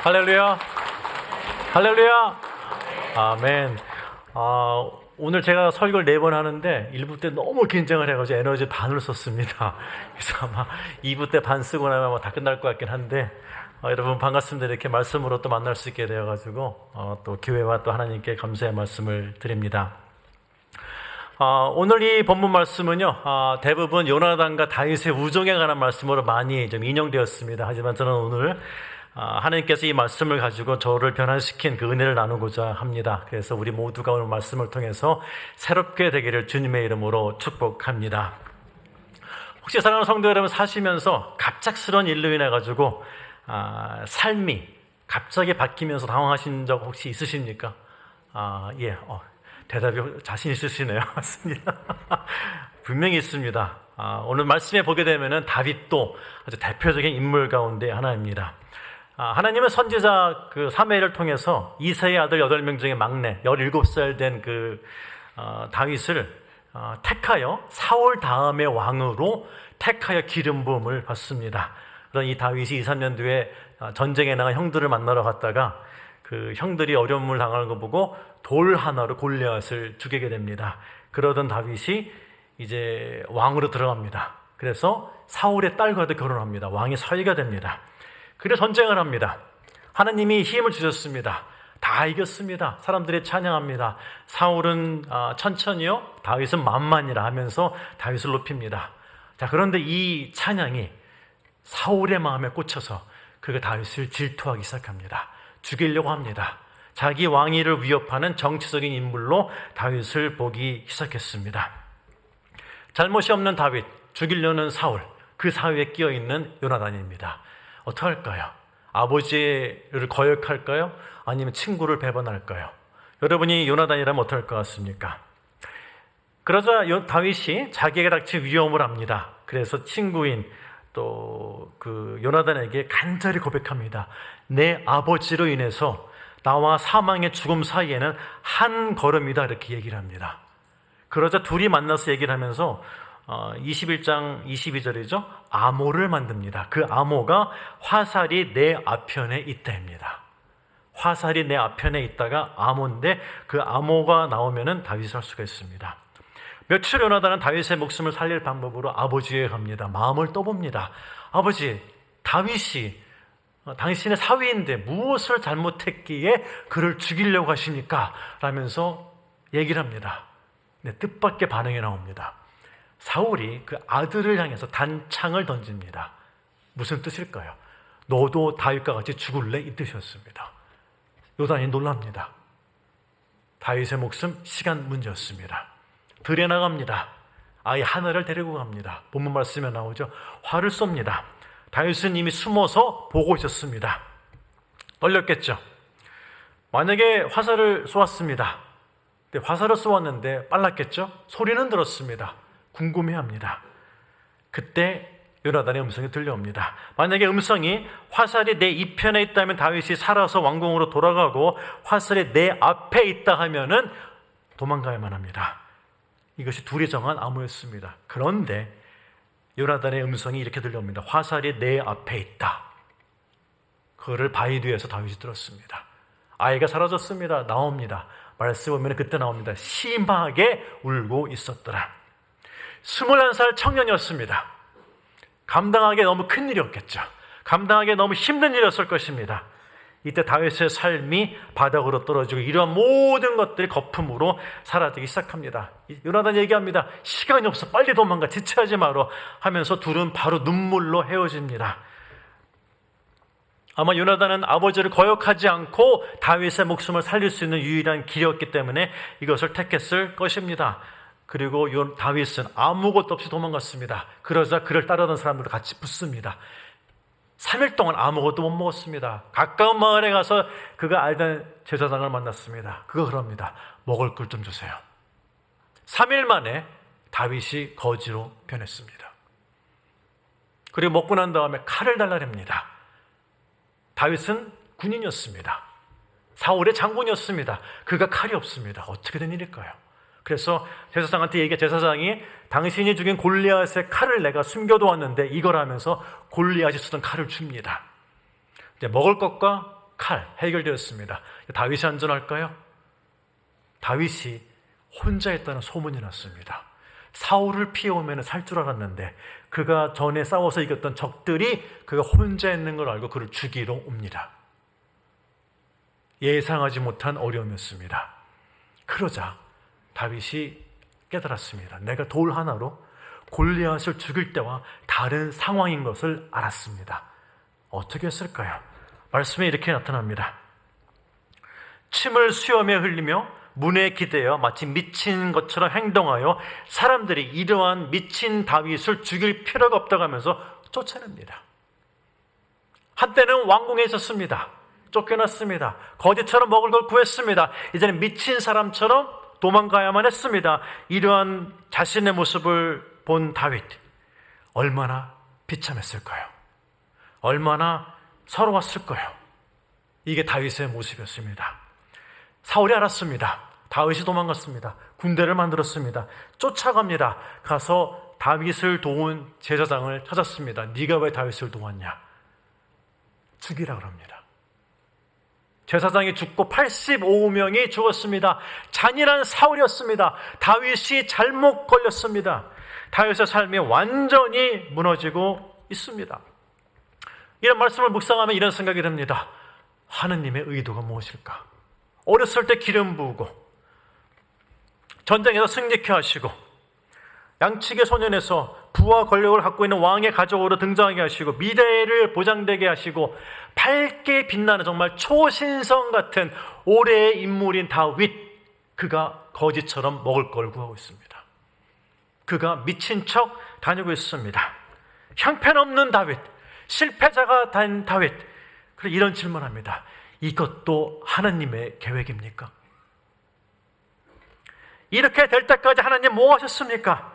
할렐루야. 할렐루야. 아멘. 오늘 제가 설교를 4번 하는데 1부 때 너무 긴장을 해가지고 에너지 반을 썼습니다. 그래서 아마 2부 때 반 쓰고 나면 아마 다 끝날 것 같긴 한데 여러분 반갑습니다. 이렇게 말씀으로 또 만날 수 있게 되어가지고 또 교회와 또 하나님께 감사의 말씀을 드립니다. 오늘 이 본문 말씀은요, 대부분 요나단과 다윗의 우정에 관한 말씀으로 많이 좀 인용되었습니다. 하지만 저는 오늘 하나님께서 이 말씀을 가지고 저를 변화시킨 그 은혜를 나누고자 합니다. 그래서 우리 모두가 오늘 말씀을 통해서 새롭게 되기를 주님의 이름으로 축복합니다. 혹시 사랑하는 성도 여러분, 사시면서 갑작스러운 일로 인해 가지고 삶이 갑자기 바뀌면서 당황하신 적 혹시 있으십니까? 예, 대답이 자신 있으시네요. 맞습니다. 분명히 있습니다. 오늘 말씀에 보게 되면은 다윗도 아주 대표적인 인물 가운데 하나입니다. 하나님은 선지자 그 사무엘을 통해서 이새의 아들 8명 중에 막내 17살 된 그 다윗을 택하여 사울 다음의 왕으로 택하여 기름 부음을 받습니다. 그런 이 다윗이 2, 3년 뒤에 전쟁에 나간 형들을 만나러 갔다가 그 형들이 어려움을 당하는 거 보고 돌 하나로 골리앗을 죽이게 됩니다. 그러던 다윗이 이제 왕으로 들어갑니다. 그래서 사울의 딸과도 결혼합니다. 왕이 서기가 됩니다. 그래서 전쟁을 합니다. 하나님이 힘을 주셨습니다. 다 이겼습니다. 사람들이 찬양합니다. 사울은 천천히요, 다윗은 만만이라 하면서 다윗을 높입니다. 자, 그런데 이 찬양이 사울의 마음에 꽂혀서 그가 다윗을 질투하기 시작합니다. 죽이려고 합니다. 자기 왕위를 위협하는 정치적인 인물로 다윗을 보기 시작했습니다. 잘못이 없는 다윗, 죽이려는 사울, 그 사이에 끼어있는 요나단입니다. 어떡할까요? 아버지를 거역할까요? 아니면 친구를 배반할까요? 여러분이 요나단이라면 어떨 것 같습니까? 그러자 다윗이 자기에게 닥친 위험을 압니다. 그래서 친구인 또 그 요나단에게 간절히 고백합니다. 내 아버지로 인해서 나와 사망의 죽음 사이에는 한 걸음이다, 이렇게 얘기를 합니다. 그러자 둘이 만나서 얘기를 하면서 21장 22절이죠. 암호를 만듭니다. 그 암호가 화살이 내 앞편에 있다입니다. 화살이 내 앞편에 있다가 암호인데 그 암호가 나오면은 다윗을 할 수가 있습니다. 며칠 요나단은 다윗의 목숨을 살릴 방법으로 아버지에 갑니다. 마음을 떠봅니다. 아버지, 다윗이 당신의 사위인데 무엇을 잘못했기에 그를 죽이려고 하십니까? 라면서 얘기를 합니다. 네, 뜻밖의 반응이 나옵니다. 사울이 그 아들을 향해서 단창을 던집니다. 무슨 뜻일까요? 너도 다윗과 같이 죽을래? 이 뜻이었습니다. 요단이 놀랍니다. 다윗의 목숨 시간 문제였습니다. 들에 나갑니다. 아이 하나를 데리고 갑니다. 본문 말씀에 나오죠. 활을 쏩니다. 다윗은 이미 숨어서 보고 있었습니다. 떨렸겠죠. 만약에 화살을 쏘았습니다. 근데 화살을 쏘았는데 빨랐겠죠. 소리는 들었습니다. 궁금해합니다. 그때 요나단의 음성이 들려옵니다. 만약에 음성이 화살이 내 이편에 있다면 다윗이 살아서 왕궁으로 돌아가고 화살이 내 앞에 있다 하면은 도망가야만 합니다. 이것이 둘이 정한 암호였습니다. 그런데 요나단의 음성이 이렇게 들려옵니다. 화살이 내 앞에 있다. 그거를 바위 뒤에서 다윗이 들었습니다. 아이가 사라졌습니다. 나옵니다. 말씀 보면 그때 나옵니다. 심하게 울고 있었더라. 21살 청년이었습니다. 감당하기 너무 큰 일이었겠죠. 감당하기 너무 힘든 일이었을 것입니다. 이때 다윗의 삶이 바닥으로 떨어지고 이러한 모든 것들이 거품으로 사라지기 시작합니다. 요나단 얘기합니다. 시간이 없어, 빨리 도망가, 지체하지 마라 하면서 둘은 바로 눈물로 헤어집니다. 아마 요나단은 아버지를 거역하지 않고 다윗의 목숨을 살릴 수 있는 유일한 길이었기 때문에 이것을 택했을 것입니다. 그리고 다윗은 아무것도 없이 도망갔습니다. 그러자 그를 따르던 사람들도 같이 붙습니다. 3일 동안 아무것도 못 먹었습니다. 가까운 마을에 가서 그가 알던 제사장을 만났습니다. 그가 그럽니다. 먹을 걸 좀 주세요. 3일 만에 다윗이 거지로 변했습니다. 그리고 먹고 난 다음에 칼을 달라냅니다. 다윗은 군인이었습니다. 사울의 장군이었습니다. 그가 칼이 없습니다. 어떻게 된 일일까요? 그래서 제사장한테 얘기해. 제사장이 당신이 죽인 골리앗의 칼을 내가 숨겨두었는데 이걸 하면서 골리앗이 쓰던 칼을 줍니다. 이제 먹을 것과 칼 해결되었습니다. 다윗이 안전할까요? 다윗이 혼자 있다는 소문이 났습니다. 사울을 피해오면 살 줄 알았는데 그가 전에 싸워서 이겼던 적들이 그가 혼자 있는 걸 알고 그를 죽이러 옵니다. 예상하지 못한 어려움이었습니다. 그러자 다윗이 깨달았습니다. 내가 돌 하나로 골리앗을 죽일 때와 다른 상황인 것을 알았습니다. 어떻게 했을까요? 말씀에 이렇게 나타납니다. 침을 수염에 흘리며 문에 기대어 마치 미친 것처럼 행동하여 사람들이 이러한 미친 다윗을 죽일 필요가 없다고 하면서 쫓아냅니다. 한때는 왕궁에 있었습니다. 쫓겨났습니다. 거지처럼 먹을 걸 구했습니다. 이제는 미친 사람처럼 도망가야만 했습니다. 이러한 자신의 모습을 본 다윗, 얼마나 비참했을까요? 얼마나 서러웠을까요? 이게 다윗의 모습이었습니다. 사울이 알았습니다. 다윗이 도망갔습니다. 군대를 만들었습니다. 쫓아갑니다. 가서 다윗을 도운 제사장을 찾았습니다. 네가 왜 다윗을 도왔냐? 죽이라 그럽니다. 제사장이 죽고 85명이 죽었습니다. 잔인한 사울이었습니다. 다윗이 잘못 걸렸습니다. 다윗의 삶이 완전히 무너지고 있습니다. 이런 말씀을 묵상하면 이런 생각이 듭니다. 하느님의 의도가 무엇일까? 어렸을 때 기름 부으고 전쟁에서 승리케 하시고 양측의 소년에서 부와 권력을 갖고 있는 왕의 가족으로 등장하게 하시고 미래를 보장되게 하시고 밝게 빛나는 정말 초신성 같은 올해의 인물인 다윗, 그가 거지처럼 먹을 걸 구하고 있습니다. 그가 미친 척 다니고 있습니다. 형편없는 다윗, 실패자가 된 다윗. 그래서 이런 질문합니다. 이것도 하나님의 계획입니까? 이렇게 될 때까지 하나님 뭐 하셨습니까?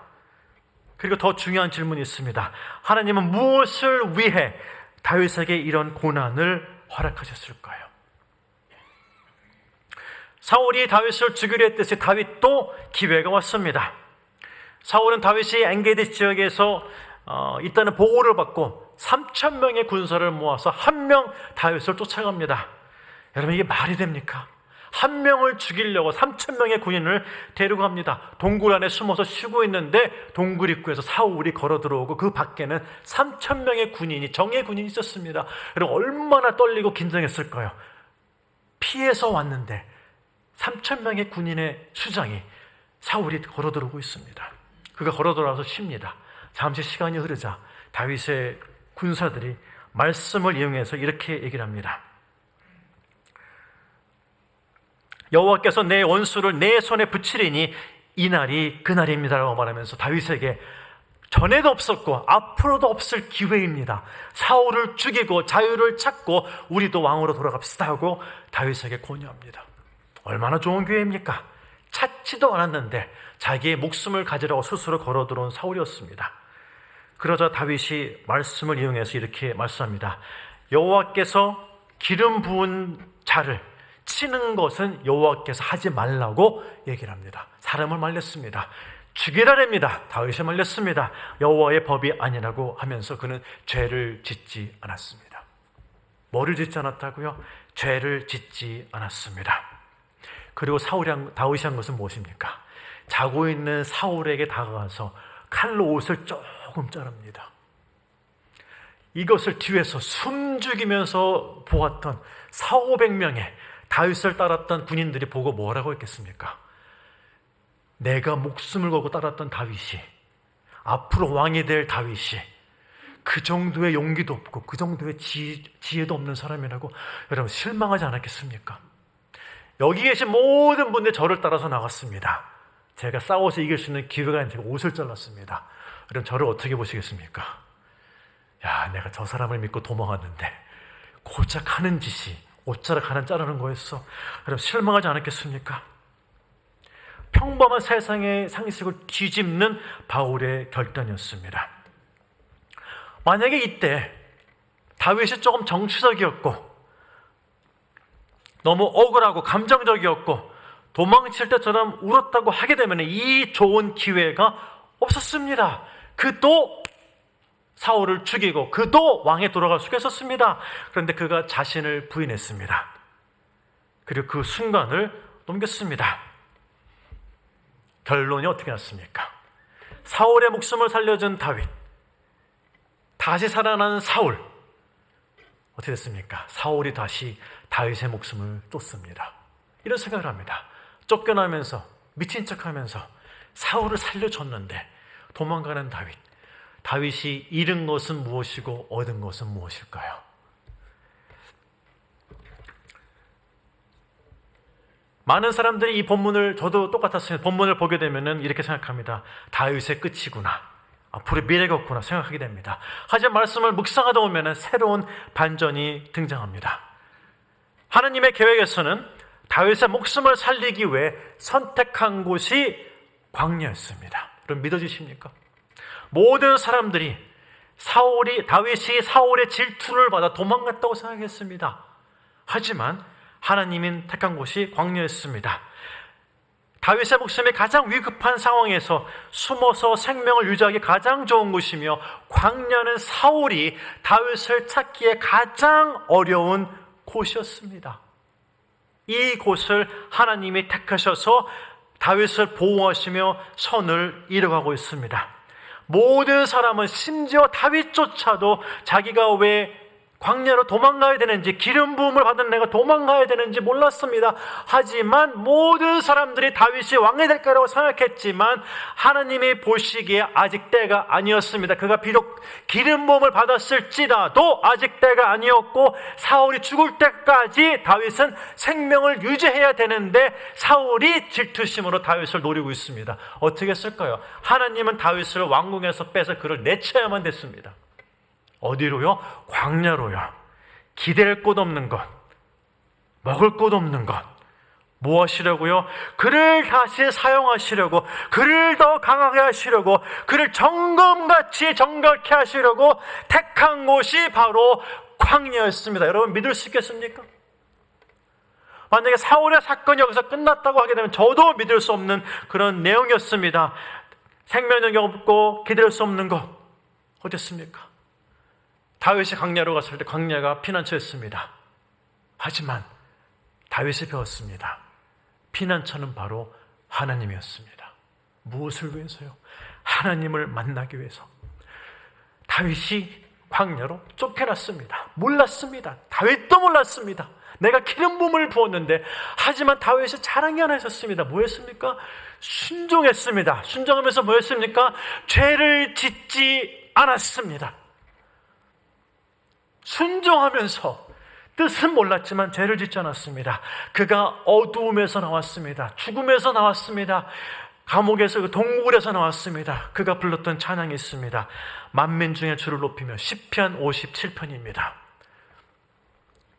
그리고 더 중요한 질문이 있습니다. 하나님은 무엇을 위해 다윗에게 이런 고난을 허락하셨을까요? 사울이 다윗을 죽이려 했듯이 다윗도 기회가 왔습니다. 사울은 다윗이 엔게디 지역에서 있다는 보고를 받고 3,000명의 군사를 모아서 한 명 다윗을 쫓아갑니다. 여러분, 이게 말이 됩니까? 한 명을 죽이려고 3,000명의 군인을 데리고 갑니다. 동굴 안에 숨어서 쉬고 있는데 동굴 입구에서 사울이 걸어 들어오고 그 밖에는 3,000명의 군인이, 정예 군인이 있었습니다. 여러분, 얼마나 떨리고 긴장했을까요? 피해서 왔는데 3,000명의 군인의 수장이 사울이 걸어 들어오고 있습니다. 그가 걸어 들어와서 쉽니다. 잠시 시간이 흐르자 다윗의 군사들이 말씀을 이용해서 이렇게 얘기를 합니다. 여호와께서 내 원수를 내 손에 붙이리니 이날이 그날입니다라고 말하면서 다윗에게 전에도 없었고 앞으로도 없을 기회입니다. 사울을 죽이고 자유를 찾고 우리도 왕으로 돌아갑시다 하고 다윗에게 권유합니다. 얼마나 좋은 기회입니까? 찾지도 않았는데 자기의 목숨을 가지라고 스스로 걸어 들어온 사울이었습니다. 그러자 다윗이 말씀을 이용해서 이렇게 말씀합니다. 여호와께서 기름 부은 자를 치는 것은 여호와께서 하지 말라고 얘기를 합니다. 사람을 말렸습니다. 죽이라랍니다. 다윗이 말렸습니다. 여호와의 법이 아니라고 하면서 그는 죄를 짓지 않았습니다. 뭐를 짓지 않았다고요? 죄를 짓지 않았습니다. 그리고 다윗이 한 것은 무엇입니까? 자고 있는 사울에게 다가가서 칼로 옷을 조금 자릅니다. 이것을 뒤에서 숨죽이면서 보았던 400~500명의 다윗을 따랐던 군인들이 보고 뭐라고 했겠습니까? 내가 목숨을 걸고 따랐던 다윗이, 앞으로 왕이 될 다윗이 그 정도의 용기도 없고 그 정도의 지혜도 없는 사람이라고 여러분 실망하지 않았겠습니까? 여기 계신 모든 분들 저를 따라서 나갔습니다. 제가 싸워서 이길 수 있는 기회가 있는 제가 옷을 잘랐습니다. 여러분 저를 어떻게 보시겠습니까? 야, 내가 저 사람을 믿고 도망왔는데 고작 하는 짓이 옷자락 하나 자르는 거였어. 여러분 실망하지 않았겠습니까? 평범한 세상의 상식을 뒤집는 바울의 결단이었습니다. 만약에 이때 다윗이 조금 정치적이었고 너무 억울하고 감정적이었고 도망칠 때처럼 울었다고 하게 되면 이 좋은 기회가 없었습니다. 그 또 사울을 죽이고 그도 왕에 돌아갈 수가 있었습니다. 그런데 그가 자신을 부인했습니다. 그리고 그 순간을 넘겼습니다. 결론이 어떻게 났습니까? 사울의 목숨을 살려준 다윗, 다시 살아나는 사울. 어떻게 됐습니까? 사울이 다시 다윗의 목숨을 쫓습니다. 이런 생각을 합니다. 쫓겨나면서 미친 척하면서 사울을 살려줬는데 도망가는 다윗. 다윗이 잃은 것은 무엇이고 얻은 것은 무엇일까요? 많은 사람들이 이 본문을, 저도 똑같았어요. 본문을 보게 되면 이렇게 생각합니다. 다윗의 끝이구나, 앞으로 미래가 없구나 생각하게 됩니다. 하지만 말씀을 묵상하다 보면 새로운 반전이 등장합니다. 하나님의 계획에서는 다윗의 목숨을 살리기 위해 선택한 곳이 광야였습니다. 여러분 믿어지십니까? 모든 사람들이 다윗이 사울의 질투를 받아 도망갔다고 생각했습니다. 하지만 하나님인 택한 곳이 광야였습니다. 다윗의 목숨이 가장 위급한 상황에서 숨어서 생명을 유지하기 가장 좋은 곳이며, 광야는 사울이 다윗을 찾기에 가장 어려운 곳이었습니다. 이 곳을 하나님이 택하셔서 다윗을 보호하시며 선을 이뤄가고 있습니다. 모든 사람은, 심지어 다윗조차도 자기가 왜 광야로 도망가야 되는지, 기름 부음을 받은 내가 도망가야 되는지 몰랐습니다. 하지만 모든 사람들이 다윗이 왕이 될 거라고 생각했지만 하나님이 보시기에 아직 때가 아니었습니다. 그가 비록 기름 부음을 받았을지라도 아직 때가 아니었고, 사울이 죽을 때까지 다윗은 생명을 유지해야 되는데 사울이 질투심으로 다윗을 노리고 있습니다. 어떻게 했을까요? 하나님은 다윗을 왕궁에서 빼서 그를 내쳐야만 됐습니다. 어디로요? 광야로요. 기댈 곳 없는 것, 먹을 곳 없는 것. 뭐 하시려고요? 그를 다시 사용하시려고, 그를 더 강하게 하시려고, 그를 정금같이 정결케 하시려고 택한 곳이 바로 광야였습니다. 여러분 믿을 수 있겠습니까? 만약에 사울의 사건이 여기서 끝났다고 하게 되면 저도 믿을 수 없는 그런 내용이었습니다. 생명력이 없고 기댈 수 없는 것. 어땠습니까? 다윗이 광야로 갔을 때 광야가 피난처였습니다. 하지만 다윗이 배웠습니다. 피난처는 바로 하나님이었습니다. 무엇을 위해서요? 하나님을 만나기 위해서. 다윗이 광야로 쫓겨났습니다. 몰랐습니다. 다윗도 몰랐습니다. 내가 기름 부음을 부었는데, 하지만 다윗이 자랑이 하나 있었습니다. 뭐였습니까? 순종했습니다. 순종하면서 뭐였습니까? 죄를 짓지 않았습니다. 순종하면서, 뜻은 몰랐지만 죄를 짓지 않았습니다. 그가 어두움에서 나왔습니다. 죽음에서 나왔습니다. 감옥에서, 그 동굴에서 나왔습니다. 그가 불렀던 찬양이 있습니다. 만민 중에 주를 높이며. 시편 57편입니다.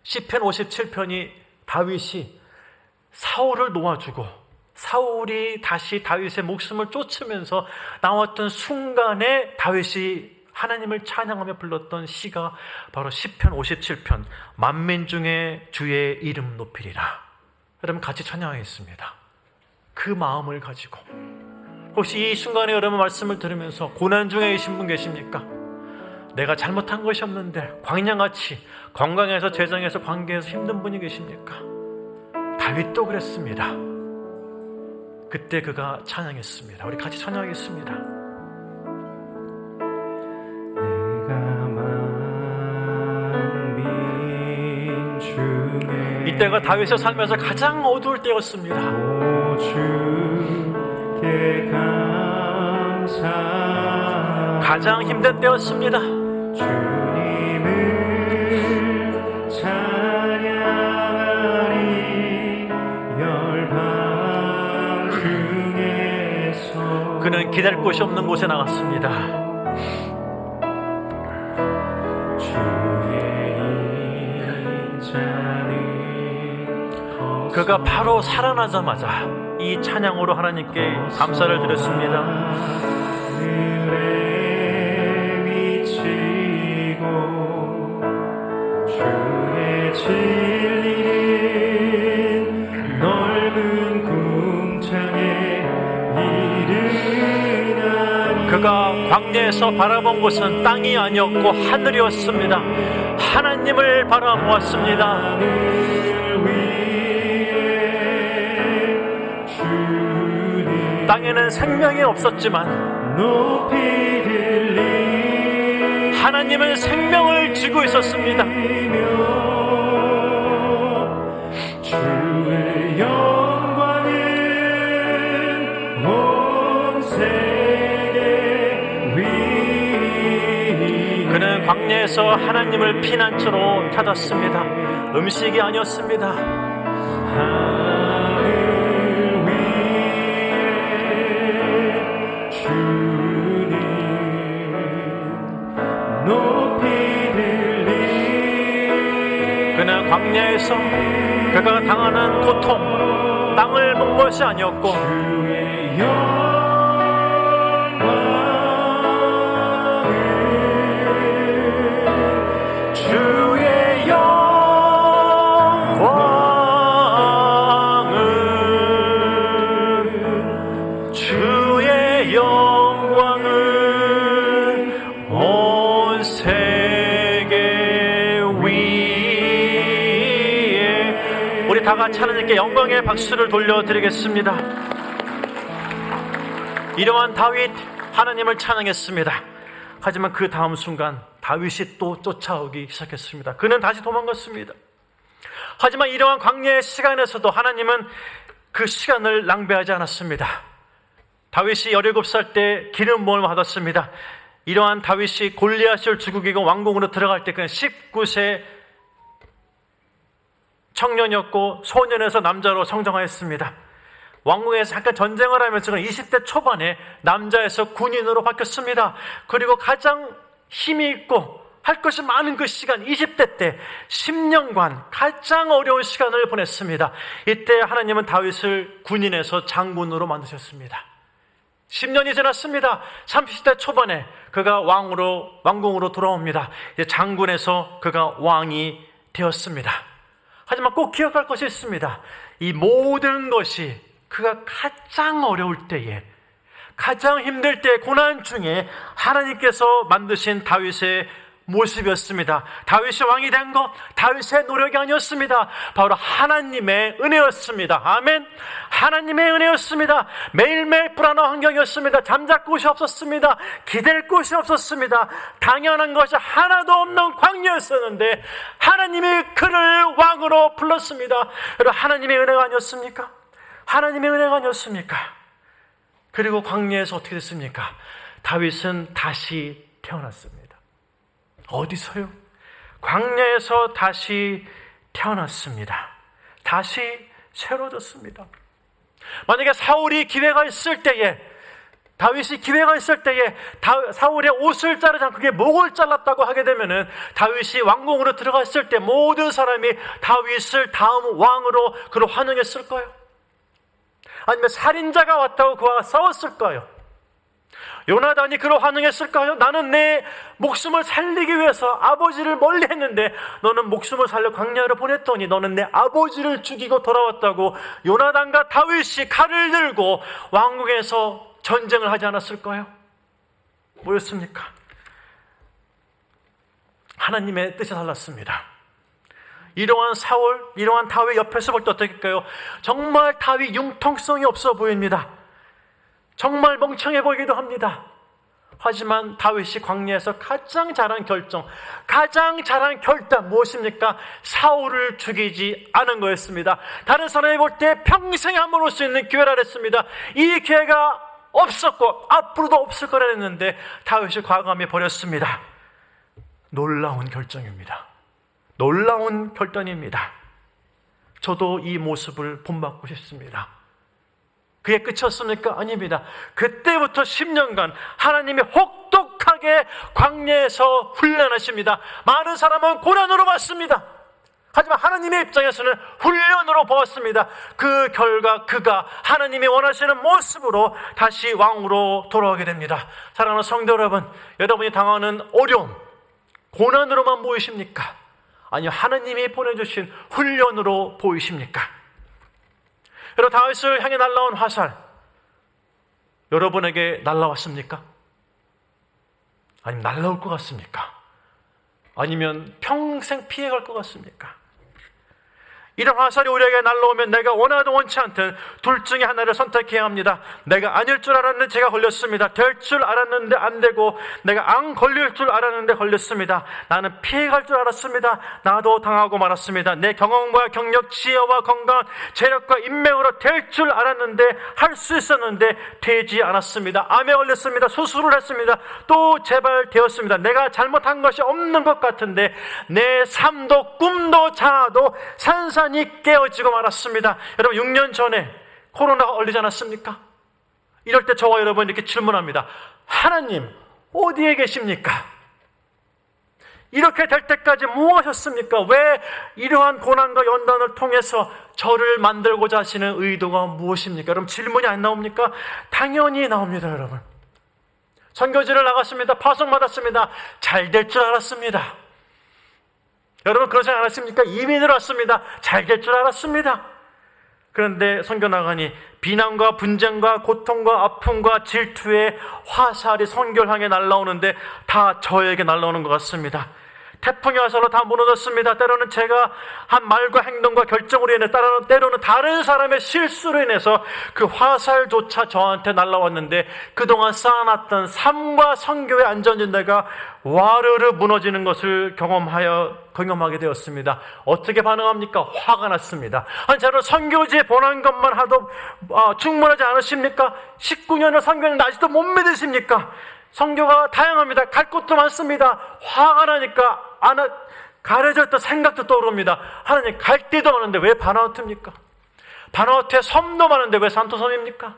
시편 57편이 다윗이 사울을 놓아주고 사울이 다시 다윗의 목숨을 쫓으면서 나왔던 순간에 다윗이 하나님을 찬양하며 불렀던 시가 바로 시편 57편, 만민 중에 주의 이름 높이리라. 여러분 같이 찬양하겠습니다. 그 마음을 가지고. 혹시 이 순간에 여러분 말씀을 들으면서 고난 중에 계신 분 계십니까? 내가 잘못한 것이 없는데 광야같이 건강에서 재정에서 관계에서 힘든 분이 계십니까? 다윗도 그랬습니다. 그때 그가 찬양했습니다. 우리 같이 찬양하겠습니다. 이때가 다윗의 삶에서 가장 어두울 때였습니다. 가장 힘든 때였습니다. 주님을 찬양하리 열방 중에서. 그는 기댈 곳이 없는 곳에 나갔습니다. 그가 바로 살아나자마자 이 찬양으로 하나님께 감사를 드렸습니다. 주의 진리는 넓은 궁창에 이르나니. 그가 광야에서 바라본 곳은 땅이 아니었고 하늘이었습니다. 하나님을 바라보았습니다. 땅에는 생명이 없었지만 하나님은 생명을 쥐고 있었습니다. 주의 영광은 온 세계 위. 그는 광야에서 하나님을 피난처로 찾았습니다. 음식이 아니었습니다. 하늘 위에 주님 높이 들리. 그는 광야에서 그가 당하는 고통, 땅을 본 것이 아니었고 주의 영광은 주의 영광은 온 세계 위에. 우리 다 같이 하나님께 영광의 박수를 돌려드리겠습니다. 이러한 다윗, 하나님을 찬양했습니다. 하지만 그 다음 순간 다윗이 또 쫓아오기 시작했습니다. 그는 다시 도망갔습니다. 하지만 이러한 광야의 시간에서도 하나님은 그 시간을 낭비하지 않았습니다. 다윗이 17살 때 기름 부음을 받았습니다. 이러한 다윗이 골리앗을 죽이고 왕궁으로 들어갈 때 그는 19세 청년이었고 소년에서 남자로 성장하였습니다. 왕궁에서 잠깐 전쟁을 하면서 20대 초반에 남자에서 군인으로 바뀌었습니다. 그리고 가장 힘이 있고 할 것이 많은 그 시간, 20대 때 10년간 가장 어려운 시간을 보냈습니다. 이때 하나님은 다윗을 군인에서 장군으로 만드셨습니다. 10년이 지났습니다. 30대 초반에 그가 왕궁으로 돌아옵니다. 이제 장군에서 그가 왕이 되었습니다. 하지만 꼭 기억할 것이 있습니다. 이 모든 것이 그가 가장 어려울 때에, 가장 힘들 때, 고난 중에 하나님께서 만드신 다윗의 모습이었습니다. 다윗이 왕이 된 것, 다윗의 노력이 아니었습니다. 바로 하나님의 은혜였습니다. 아멘. 하나님의 은혜였습니다. 매일매일 불안한 환경이었습니다. 잠잘 곳이 없었습니다. 기댈 곳이 없었습니다. 당연한 것이 하나도 없는 광야였었는데 하나님이 그를 왕으로 불렀습니다. 여러분, 하나님의 은혜가 아니었습니까? 하나님의 은혜가 아니었습니까? 그리고 광야에서 어떻게 됐습니까? 다윗은 다시 태어났습니다. 어디서요? 광야에서 다시 태어났습니다. 다시 새로워졌습니다. 만약에 사울이 기회가 있을 때에, 다윗이 기회가 있을 때에 사울의 옷을 자르지 않고 그게 목을 잘랐다고 하게 되면은 다윗이 왕궁으로 들어갔을 때 모든 사람이 다윗을 다음 왕으로 그를 환영했을까요? 아니면 살인자가 왔다고 그와 싸웠을까요? 요나단이 그를 환영했을까요? 나는 내 목숨을 살리기 위해서 아버지를 멀리 했는데 너는 목숨을 살려 광야로 보냈더니 너는 내 아버지를 죽이고 돌아왔다고 요나단과 다윗이 칼을 들고 왕궁에서 전쟁을 하지 않았을까요? 뭐였습니까? 하나님의 뜻이 달랐습니다. 이러한 사울, 이러한 다윗 옆에서 볼 때 어떨까요? 정말 다윗 융통성이 없어 보입니다. 정말 멍청해 보이기도 합니다. 하지만 다윗이 광야에서 가장 잘한 결정, 가장 잘한 결단 무엇입니까? 사울을 죽이지 않은 거였습니다. 다른 사람이 볼 때 평생에 한 번 올 수 있는 기회라 했습니다. 이 기회가 없었고 앞으로도 없을 거라 했는데 다윗이 과감히 버렸습니다. 놀라운 결정입니다. 놀라운 결단입니다. 저도 이 모습을 본받고 싶습니다. 그게 끝이었습니까? 아닙니다. 그때부터 10년간 하나님이 혹독하게 광야에서 훈련하십니다. 많은 사람은 고난으로 봤습니다. 하지만 하나님의 입장에서는 훈련으로 보았습니다. 그 결과 그가 하나님이 원하시는 모습으로 다시 왕으로 돌아오게 됩니다. 사랑하는 성도 여러분, 여러분이 당하는 어려움, 고난으로만 보이십니까? 아니요, 하나님이 보내주신 훈련으로 보이십니까? 여러분, 다윗을 향해 날라온 화살, 여러분에게 날라왔습니까? 아니면 날라올 것 같습니까? 아니면 평생 피해갈 것 같습니까? 이런 화살이 우리에게 날라오면 내가 원하든 원치 않든 둘 중에 하나를 선택해야 합니다. 내가 아닐 줄 알았는데 제가 걸렸습니다. 될 줄 알았는데 안 되고, 내가 안 걸릴 줄 알았는데 걸렸습니다. 나는 피해갈 줄 알았습니다. 나도 당하고 말았습니다. 내 경험과 경력, 지혜와 건강, 재력과 인맥으로 될 줄 알았는데, 할 수 있었는데 되지 않았습니다. 암에 걸렸습니다. 수술을 했습니다. 또 재발되었습니다. 내가 잘못한 것이 없는 것 같은데 내 삶도 꿈도 자아도 산산이 깨어지고 말았습니다. 여러분, 6년 전에 코로나가 걸리지 않았습니까? 이럴 때 저와 여러분 이렇게 질문합니다. 하나님 어디에 계십니까? 이렇게 될 때까지 뭐 하셨습니까? 왜 이러한 고난과 연단을 통해서 저를 만들고자 하시는 의도가 무엇입니까? 여러분, 질문이 안 나옵니까? 당연히 나옵니다. 여러분, 선교지를 나갔습니다. 파송받았습니다. 잘 될 줄 알았습니다. 여러분, 그러지 않았습니까? 이민을 왔습니다. 잘 될 줄 알았습니다. 그런데 선교 나가니 비난과 분쟁과 고통과 아픔과 질투의 화살이 선교를 향해 날라오는데 다 저에게 날라오는 것 같습니다. 태풍이 와서로 다 무너졌습니다. 때로는 제가 한 말과 행동과 결정으로 인해, 때로는 다른 사람의 실수로 인해서 그 화살조차 저한테 날라왔는데 그동안 쌓아놨던 삶과 선교의 안전지대가 와르르 무너지는 것을 경험하게 되었습니다. 어떻게 반응합니까? 화가 났습니다. 아니, 저는 선교지에 보낸 것만 하도 충분하지 않으십니까? 19년을 선교했는데 아직도 못 믿으십니까? 선교가 다양합니다. 갈 곳도 많습니다. 화가 나니까 가려졌던 생각도 떠오릅니다. 하나님, 갈 데도 많은데 왜 바나우트입니까? 바나우트에 섬도 많은데 왜 산토섬입니까?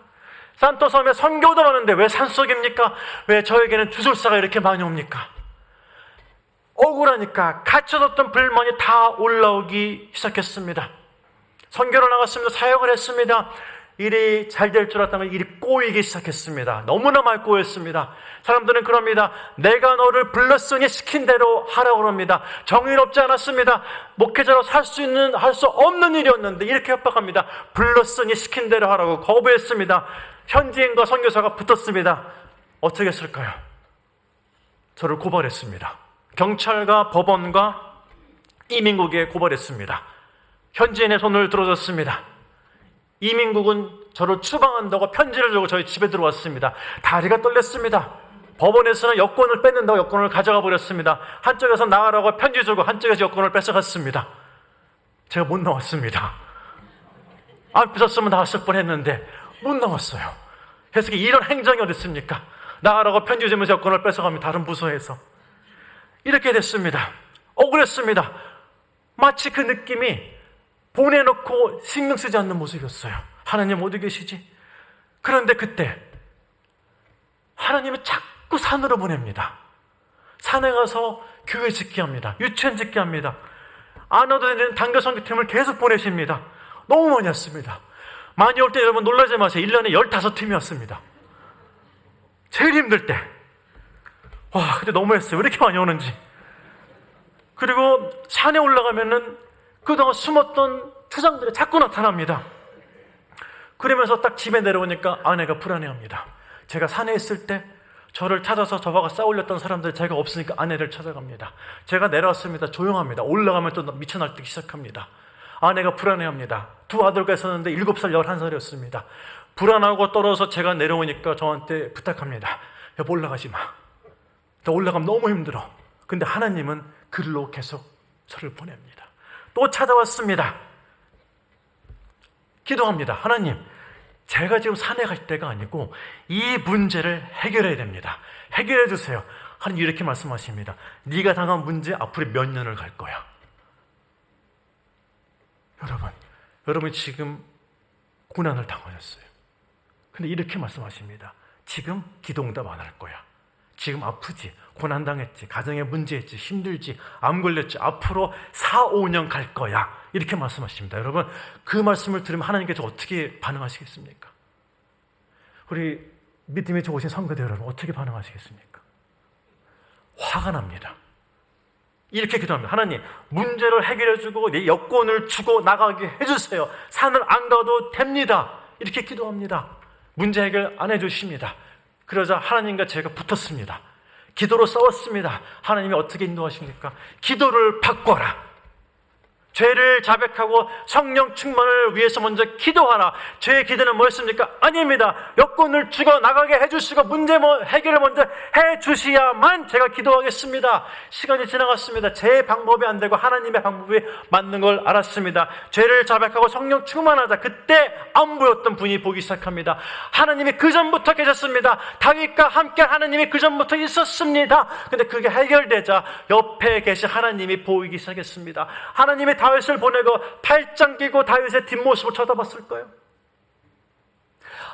산토섬에 선교도 많은데 왜 산속입니까? 왜 저에게는 주술사가 이렇게 많이 옵니까? 억울하니까 갇혀뒀던 불만이 다 올라오기 시작했습니다. 선교를 나갔습니다. 사역을 했습니다. 일이 잘 될 줄 알았다면 일이 꼬이기 시작했습니다. 너무나 많이 꼬였습니다. 사람들은 그럽니다. 내가 너를 불렀으니 시킨 대로 하라고 그럽니다. 정의롭지 않았습니다. 목회자로 할 수 없는 일이었는데 이렇게 협박합니다. 불렀으니 시킨 대로 하라고 거부했습니다. 현지인과 선교사가 붙었습니다. 어떻게 했을까요? 저를 고발했습니다. 경찰과 법원과 이민국에 고발했습니다. 현지인의 손을 들어줬습니다. 이민국은 저를 추방한다고 편지를 주고 저희 집에 들어왔습니다. 다리가 떨렸습니다. 법원에서는 여권을 뺏는다고 여권을 가져가 버렸습니다. 한쪽에서 나가라고 편지 주고 한쪽에서 여권을 뺏어갔습니다. 제가 못 나왔습니다. 안 뺏었으면 나왔을 뻔했는데 못 나왔어요. 그래서 이런 행정이 어디 있습니까? 나가라고 편지 주면서 여권을 뺏어가면 다른 부서에서 이렇게 됐습니다. 억울했습니다. 마치 그 느낌이 보내놓고 신경 쓰지 않는 모습이었어요. 하나님 어디 계시지? 그런데 그때 하나님이 자꾸 산으로 보냅니다. 산에 가서 교회 짓게 합니다. 유치원 짓게 합니다. 안 와도 되는 단교 선교팀을 계속 보내십니다. 너무 많이 왔습니다. 많이 올 때 여러분 놀라지 마세요. 1년에 15팀이 왔습니다. 제일 힘들 때. 와, 근데 너무했어요. 왜 이렇게 많이 오는지. 그리고 산에 올라가면은 그동안 숨었던 투장들이 자꾸 나타납니다. 그러면서 딱 집에 내려오니까 아내가 불안해합니다. 제가 산에 있을 때 저를 찾아서 저와 싸우렸던 사람들 제가 없으니까 아내를 찾아갑니다. 제가 내려왔습니다. 조용합니다. 올라가면 또 미쳐 날뛰기 시작합니다. 아내가 불안해합니다. 두 아들과 있었는데 7살, 11살이었습니다. 불안하고 떨어서 제가 내려오니까 저한테 부탁합니다. 여보, 올라가지 마. 나 올라가면 너무 힘들어. 근데 하나님은 글로 계속 저를 보냅니다. 또 찾아왔습니다. 기도합니다. 하나님, 제가 지금 산에 갈 때가 아니고 이 문제를 해결해야 됩니다. 해결해 주세요. 하나님 이렇게 말씀하십니다. 네가 당한 문제 앞으로 몇 년을 갈 거야. 여러분 지금 고난을 당하셨어요. 근데 이렇게 말씀하십니다. 지금 기도응답 안 할 거야. 지금 아프지, 고난당했지, 가정에 문제 있지, 힘들지, 암 걸렸지, 앞으로 4, 5년 갈 거야. 이렇게 말씀하십니다. 여러분, 그 말씀을 들으면 하나님께서 어떻게 반응하시겠습니까? 우리 믿음이 좋으신 성도들 여러분, 어떻게 반응하시겠습니까? 화가 납니다. 이렇게 기도합니다. 하나님, 문제를 해결해주고 내 여권을 주고 나가게 해주세요. 산을 안 가도 됩니다. 이렇게 기도합니다. 문제 해결 안 해주십니다. 그러자 하나님과 제가 붙었습니다. 기도로 싸웠습니다. 하나님이 어떻게 인도하십니까? 기도를 바꿔라. 죄를 자백하고 성령 충만을 위해서 먼저 기도하라. 죄의 기도는 뭐였습니까? 아닙니다. 여건을 죽어나가게 해주시고 문제 해결을 먼저 해주셔야만 제가 기도하겠습니다. 시간이 지나갔습니다. 제 방법이 안 되고 하나님의 방법이 맞는 걸 알았습니다. 죄를 자백하고 성령 충만하자. 그때 안 보였던 분이 보기 시작합니다. 하나님이 그 전부터 계셨습니다. 다윗과 함께 하나님이 그 전부터 있었습니다. 근데 그게 해결되자 옆에 계신 하나님이 보이기 시작했습니다. 하나님이 다윗을 보내고 팔짱 끼고 다윗의 뒷모습을 쳐다봤을까요?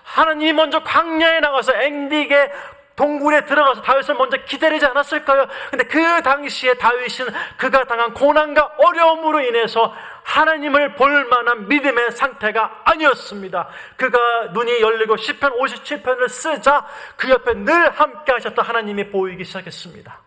하나님이 먼저 광야에 나가서 앵딕의 동굴에 들어가서 다윗을 먼저 기다리지 않았을까요? 근데 그 당시에 다윗은 그가 당한 고난과 어려움으로 인해서 하나님을 볼 만한 믿음의 상태가 아니었습니다. 그가 눈이 열리고 시편 57편을 쓰자 그 옆에 늘 함께 하셨던 하나님이 보이기 시작했습니다.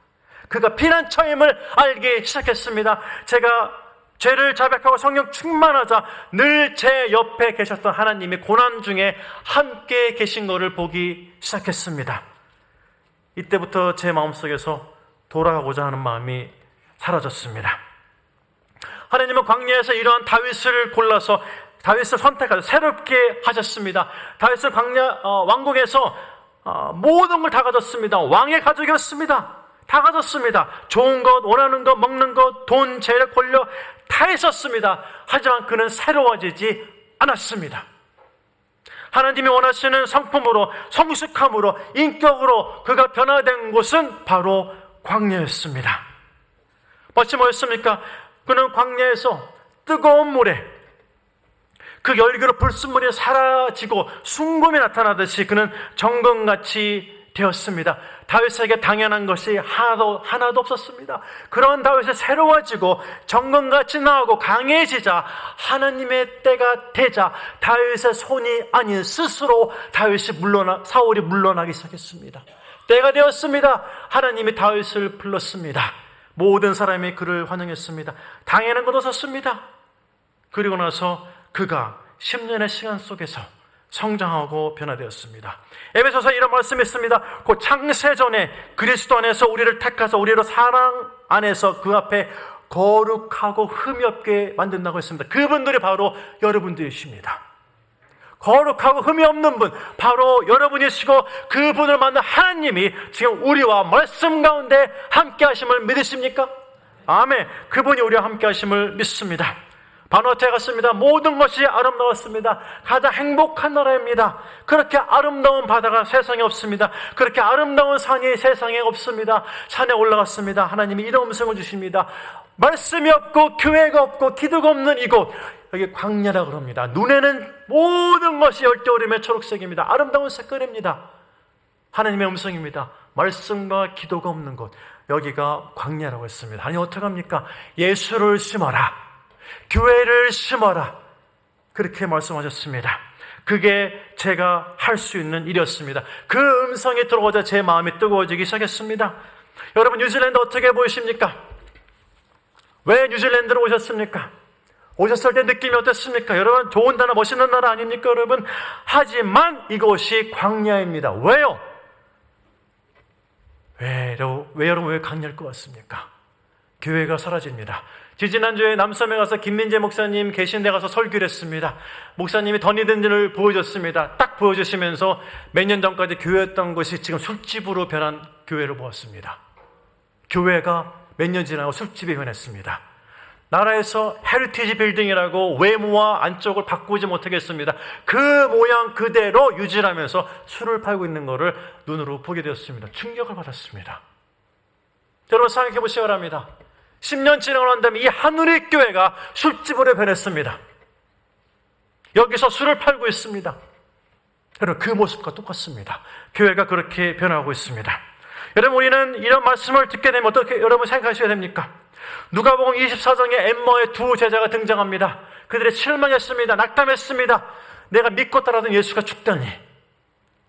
그가 피난처임을 알기 시작했습니다. 제가 죄를 자백하고 성령 충만하자 늘 제 옆에 계셨던 하나님이 고난 중에 함께 계신 것을 보기 시작했습니다. 이때부터 제 마음속에서 돌아가고자 하는 마음이 사라졌습니다. 하나님은 광야에서 이러한 다윗을 골라서 다윗을 선택하셔서 새롭게 하셨습니다. 다윗은 왕궁에서 모든 걸 다 가졌습니다. 왕의 가족이었습니다. 다 가졌습니다. 좋은 것, 원하는 것, 먹는 것, 돈, 재력, 권력 다 있었습니다. 하지만 그는 새로워지지 않았습니다. 하나님이 원하시는 성품으로, 성숙함으로, 인격으로 그가 변화된 곳은 바로 광야였습니다. 마치 뭐였습니까? 그는 광야에서 뜨거운 물에 그 열기로 불순물이 사라지고 순금이 나타나듯이 그는 정금같이 되었습니다. 다윗에게 당연한 것이 하나도 없었습니다. 그런 다윗이 새로워지고 정금같이 나오고 강해지자 하나님의 때가 되자 다윗의 손이 아닌 스스로 사울이 물러나기 시작했습니다. 때가 되었습니다. 하나님이 다윗을 불렀습니다. 모든 사람이 그를 환영했습니다. 당연한 것 없었습니다. 그리고 나서 그가 10년의 시간 속에서 성장하고 변화되었습니다. 에베소서에 이런 말씀이 있습니다. 그 창세전에 그리스도 안에서 우리를 택하사 우리로 사랑 안에서 그 앞에 거룩하고 흠이 없게 만든다고 했습니다. 그분들이 바로 여러분들이십니다. 거룩하고 흠이 없는 분 바로 여러분이시고 그분을 만난 하나님이 지금 우리와 말씀 가운데 함께 하심을 믿으십니까? 아멘. 그분이 우리와 함께 하심을 믿습니다. 바누아투에 갔습니다. 모든 것이 아름다웠습니다. 가장 행복한 나라입니다. 그렇게 아름다운 바다가 세상에 없습니다. 그렇게 아름다운 산이 세상에 없습니다. 산에 올라갔습니다. 하나님이 이런 음성을 주십니다. 말씀이 없고 교회가 없고 기도가 없는 이곳, 여기 광야라고 합니다. 눈에는 모든 것이 열겨울임의 초록색입니다. 아름다운 색깔입니다. 하나님의 음성입니다. 말씀과 기도가 없는 곳, 여기가 광야라고 했습니다. 아니 어떡합니까? 예수를 심어라, 교회를 심어라, 그렇게 말씀하셨습니다. 그게 제가 할 수 있는 일이었습니다. 그 음성이 들어오자 제 마음이 뜨거워지기 시작했습니다. 여러분, 뉴질랜드 어떻게 보이십니까? 왜 뉴질랜드로 오셨습니까? 오셨을 때 느낌이 어땠습니까? 여러분, 좋은 나라, 멋있는 나라 아닙니까, 여러분? 하지만 이곳이 광야입니다. 왜요? 왜 여러분 왜 광야일 것 같습니까? 교회가 사라집니다. 지지난주에 남섬에 가서 김민재 목사님 계신 데 가서 설교를 했습니다. 목사님이 던이든지를 보여줬습니다. 딱 보여주시면서 몇 년 전까지 교회였던 것이 지금 술집으로 변한 교회로 보았습니다. 교회가 몇 년 지나고 술집이 변했습니다. 나라에서 헤리티지 빌딩이라고 외모와 안쪽을 바꾸지 못하겠습니다. 그 모양 그대로 유지하면서 술을 팔고 있는 것을 눈으로 보게 되었습니다. 충격을 받았습니다. 여러분 생각해 보시기 바랍니다. 10년 지나고 난 다음에 이 하늘의 교회가 술집으로 변했습니다. 여기서 술을 팔고 있습니다. 여러분 그 모습과 똑같습니다. 교회가 그렇게 변하고 있습니다. 여러분 우리는 이런 말씀을 듣게 되면 어떻게 여러분 생각하셔야 됩니까? 누가복음 24장에 엠마오의 두 제자가 등장합니다. 그들이 실망했습니다. 낙담했습니다. 내가 믿고 따라던 예수가 죽다니.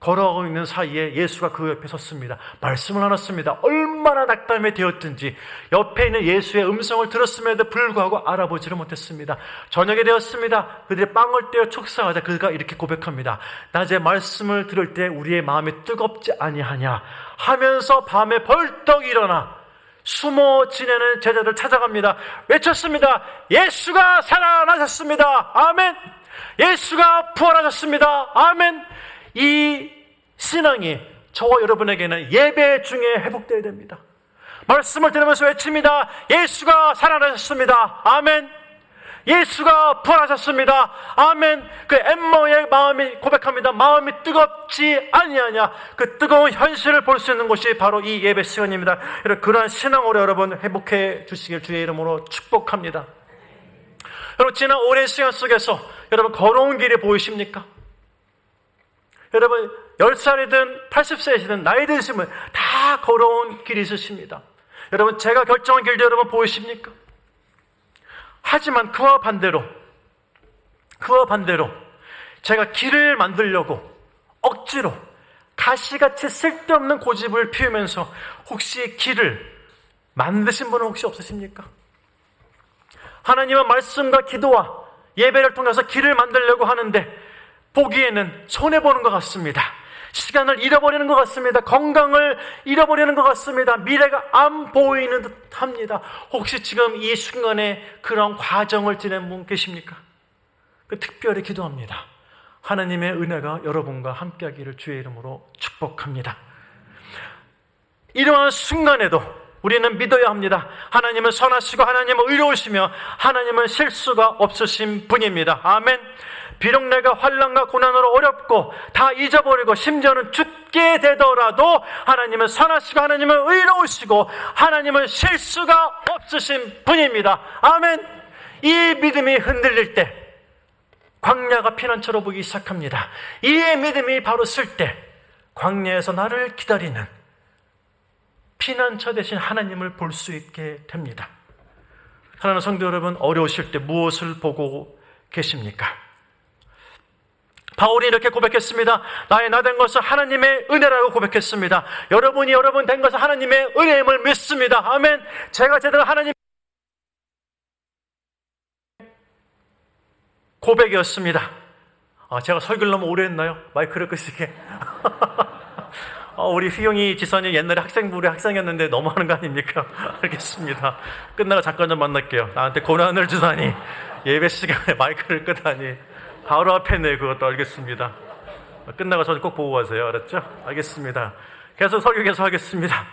걸어가고 있는 사이에 예수가 그 옆에 섰습니다. 말씀을 나눴습니다. 얼마나 얼마나 낙담이 되었든지 옆에 있는 예수의 음성을 들었음에도 불구하고 알아보지를 못했습니다. 저녁이 되었습니다. 그들이 빵을 떼어 축사하자 그가 이렇게 고백합니다. 낮에 말씀을 들을 때 우리의 마음이 뜨겁지 아니하냐 하면서 밤에 벌떡 일어나 숨어 지내는 제자들 찾아갑니다. 외쳤습니다. 예수가 살아나셨습니다. 아멘. 예수가 부활하셨습니다. 아멘. 이 신앙이 저와 여러분에게는 예배 중에 회복되어야 됩니다. 말씀을 들으면서 외칩니다. 예수가 살아나셨습니다. 아멘. 예수가 부활하셨습니다. 아멘. 그 엠마오의 마음이 고백합니다. 마음이 뜨겁지 아니하냐. 그 뜨거운 현실을 볼 수 있는 곳이 바로 이 예배 시간입니다. 그러한 신앙으로 여러분 회복해 주시길 주의 이름으로 축복합니다. 여러분 지난 오랜 시간 속에서 여러분 걸어온 길이 보이십니까? 여러분 10살이든 80세이든 나이 드시면 다 걸어온 길이 있으십니다. 여러분 제가 결정한 길도 여러분 보이십니까? 하지만 그와 반대로 제가 길을 만들려고 억지로 가시같이 쓸데없는 고집을 피우면서 혹시 길을 만드신 분은 혹시 없으십니까? 하나님은 말씀과 기도와 예배를 통해서 길을 만들려고 하는데 보기에는 손해보는 것 같습니다. 시간을 잃어버리는 것 같습니다. 건강을 잃어버리는 것 같습니다. 미래가 안 보이는 듯 합니다. 혹시 지금 이 순간에 그런 과정을 지낸 분 계십니까? 특별히 기도합니다. 하나님의 은혜가 여러분과 함께하기를 주의 이름으로 축복합니다. 이러한 순간에도 우리는 믿어야 합니다. 하나님은 선하시고 하나님은 의로우시며 하나님은 실수가 없으신 분입니다. 아멘. 비록 내가 환난과 고난으로 어렵고 다 잊어버리고 심지어는 죽게 되더라도 하나님은 선하시고 하나님은 의로우시고 하나님은 실수가 없으신 분입니다. 아멘. 이 믿음이 흔들릴 때 광야가 피난처로 보이기 시작합니다. 이 믿음이 바로 쓸 때 광야에서 나를 기다리는 피난처 대신 하나님을 볼 수 있게 됩니다. 사랑하는 성도 여러분, 어려우실 때 무엇을 보고 계십니까? 바울이 이렇게 고백했습니다. 나의 나 된 것은 하나님의 은혜라고 고백했습니다. 여러분이 여러분 된 것은 하나님의 은혜임을 믿습니다. 아멘. 제가 제대로 하나님 고백이었습니다. 제가 설교를 너무 오래 했나요? 마이크를 끄시게. 우리 휘영이 지선이 옛날에 학생부의 학생이었는데 너무하는 거 아닙니까? 알겠습니다. 끝나고 잠깐 좀 만날게요. 나한테 고난을 주다니 예배 시간에 마이크를 끄다니 바로 앞에 내 그것도 알겠습니다. 끝나고 저 꼭 보고 가세요. 알았죠? 알겠습니다. 계속 설교 계속 하겠습니다.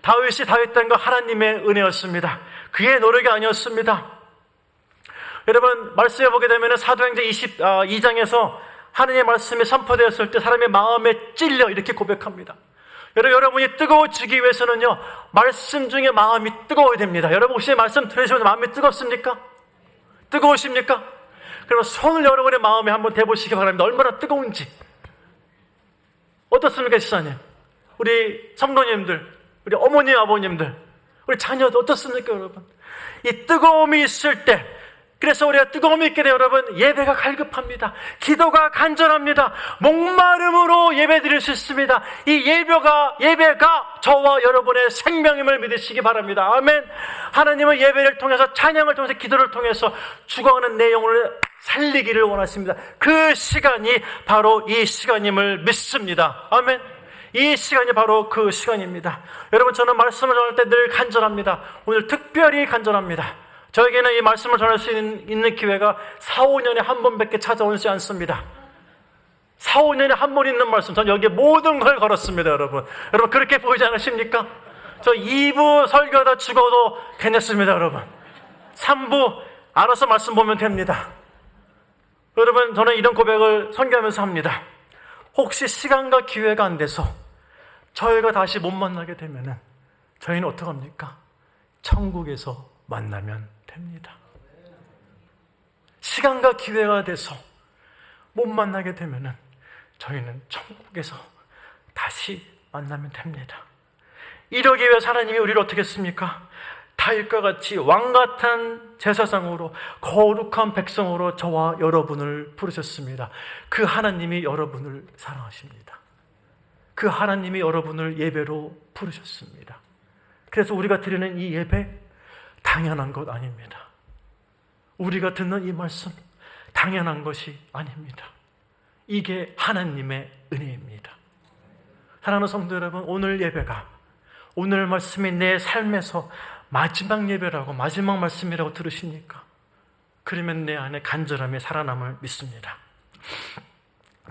다윗이 다윗된 거 하나님의 은혜였습니다. 그의 노력이 아니었습니다. 여러분 말씀해 보게 되면 사도행전 22장에서 하나님의 말씀이 선포되었을 때 사람의 마음에 찔려 이렇게 고백합니다. 여러분이 뜨거워지기 위해서는요 말씀 중에 마음이 뜨거워야 됩니다. 여러분 혹시 말씀 들으시면서 마음이 뜨겁습니까? 뜨거우십니까? 그럼 손을 여러분의 마음에 한번 대보시기 바랍니다. 얼마나 뜨거운지. 어떻습니까, 지사님? 우리 성도님들, 우리 어머님, 아버님들, 우리 자녀들 어떻습니까, 여러분? 이 뜨거움이 있을 때, 그래서 우리가 뜨거움이 있게 돼요, 여러분. 예배가 갈급합니다. 기도가 간절합니다. 목마름으로 예배 드릴 수 있습니다. 이 예배가 저와 여러분의 생명임을 믿으시기 바랍니다. 아멘. 하나님은 예배를 통해서, 찬양을 통해서, 기도를 통해서 죽어가는 내 영혼을 살리기를 원하십니다. 그 시간이 바로 이 시간임을 믿습니다. 아멘. 이 시간이 바로 그 시간입니다. 여러분, 저는 말씀을 전할 때 늘 간절합니다. 오늘 특별히 간절합니다. 저에게는 이 말씀을 전할 수 있는 기회가 4, 5년에 한 번밖에 찾아오지 않습니다. 4, 5년에 한 번 있는 말씀, 저는 여기에 모든 걸 걸었습니다, 여러분. 여러분, 그렇게 보이지 않으십니까? 저 2부 설교하다 죽어도 괜찮습니다, 여러분. 3부 알아서 말씀 보면 됩니다. 여러분, 저는 이런 고백을 선교하면서 합니다. 혹시 시간과 기회가 안 돼서 저희가 다시 못 만나게 되면은 저희는 어떡합니까? 천국에서 만나면 됩니다. 시간과 기회가 돼서 못 만나게 되면은 저희는 천국에서 다시 만나면 됩니다. 이러기 위해서 하나님이 우리를 어떻게 했습니까? 다윗과 같이 왕같은 제사장으로 거룩한 백성으로 저와 여러분을 부르셨습니다. 그 하나님이 여러분을 사랑하십니다. 그 하나님이 여러분을 예배로 부르셨습니다. 그래서 우리가 드리는 이 예배 당연한 것 아닙니다. 우리가 듣는 이 말씀 당연한 것이 아닙니다. 이게 하나님의 은혜입니다. 사랑하는 성도 여러분, 오늘 예배가, 오늘 말씀이 내 삶에서 마지막 예배라고, 마지막 말씀이라고 들으십니까? 그러면 내 안에 간절함이 살아남을 믿습니다.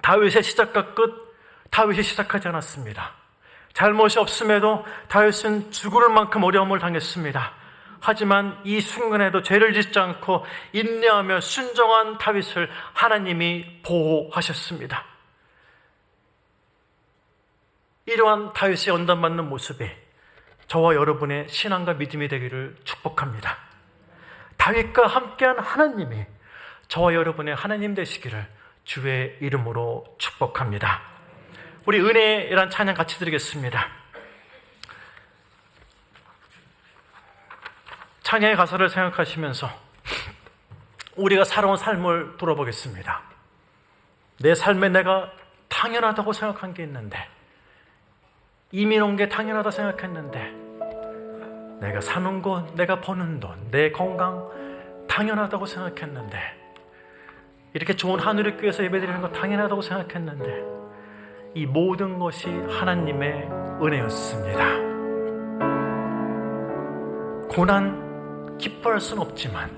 다윗의 시작과 끝, 다윗이 시작하지 않았습니다. 잘못이 없음에도 다윗은 죽을 만큼 어려움을 당했습니다. 하지만 이 순간에도 죄를 짓지 않고 인내하며 순종한 다윗을 하나님이 보호하셨습니다. 이러한 다윗의 연단받는 모습이 저와 여러분의 신앙과 믿음이 되기를 축복합니다. 다윗과 함께한 하나님이 저와 여러분의 하나님 되시기를 주의 이름으로 축복합니다. 우리 은혜란 찬양 같이 드리겠습니다. 찬양의 가사를 생각하시면서 우리가 살아온 삶을 돌아보겠습니다. 내 삶에 내가 당연하다고 생각한 게 있는데, 이미 온 게 당연하다 생각했는데, 내가 사는 것, 내가 버는 돈, 내 건강 당연하다고 생각했는데, 이렇게 좋은 하늘의교회에서 예배드리는 것 당연하다고 생각했는데, 이 모든 것이 하나님의 은혜였습니다. 고난 기뻐할 수는 없지만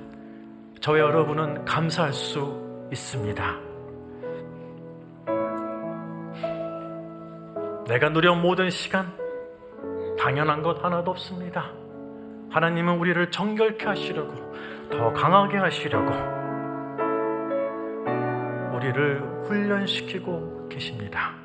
저와 여러분은 감사할 수 있습니다. 내가 누려온 모든 시간 당연한 것 하나도 없습니다. 하나님은 우리를 정결케 하시려고, 더 강하게 하시려고 우리를 훈련시키고 계십니다.